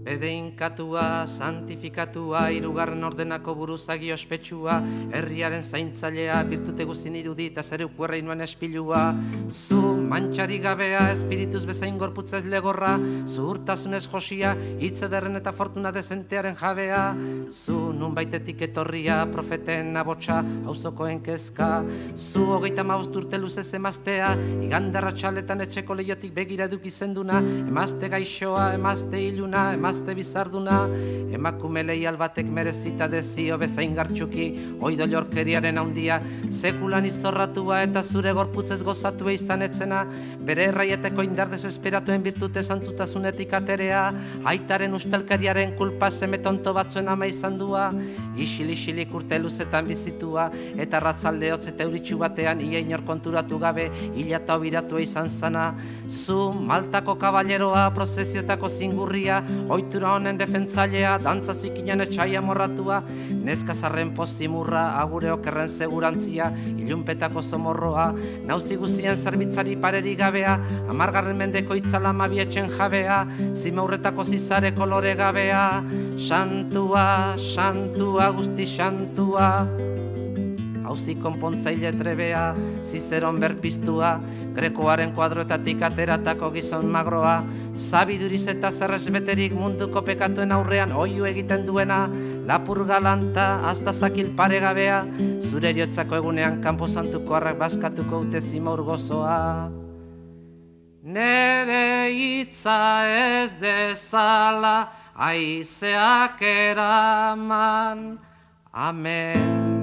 Bedeinkatua, santifikatua, hirugarren ordenako buruzagi ospetsua, herriaren zaintzailea, birtute guzin irudi eta zereuku erreinuan espilua. Zu, mantxari gabea, espirituz bezain gorputzez legorra, zu urtasunez josia, hitz ederren eta fortuna dezentearen jabea. Zu, nunbaitetik etorria, profeten abotsa, auzokoen kezka. Zu, 35 urte luzez emaztea, igandarra txaletan etxeko lehiotik begira duk izenduna, emazte gaixoa, emazte iluna, emazte bizarduna, emakume leial batek merezita dezio bezain gartxuki, oido lorkeriaren handia, sekulan izorratua eta zure gorputzez gozatua izan etzena, bere erraieteko indar desesperatuen birtute santutasunetik aterea, aitaren ustelkariaren kulpa seme tonto batzuen ama izan dua, isil-isilik urte luzetan bizitua, eta ratzalde hotz eta euritxu batean ia inor konturatu gabe, hila eta obiratua izan zana. Zu, Maltako kaballeroa, prozesiotako zingurria, ohitura honen defentzailea, dantza zikinan etxaia morratua, neskazarren postimurra, agure okerren segurantzia, ilunpetako somorroa, nauzi guzien zerbitzari pareri gabea, 10. mendeko itzala mabietxen jabea, zimaurretako zizare kolore gabea, santua, santua, guzti santua. Hauzi konpontzaile trebea, Zizeron berpiztua, Grekoaren kuadroetatik ateratako gizon magroa, zabiduriz eta zerresbeterik munduko pekatuen aurrean oiu egiten duena, lapur galanta, hasta zakil paregabea, zure eriotzako egunean kanpo santuko harrak bazkatuko ute zimaur gozoa. Nere hitza ez dezala, haizeak eraman, amen.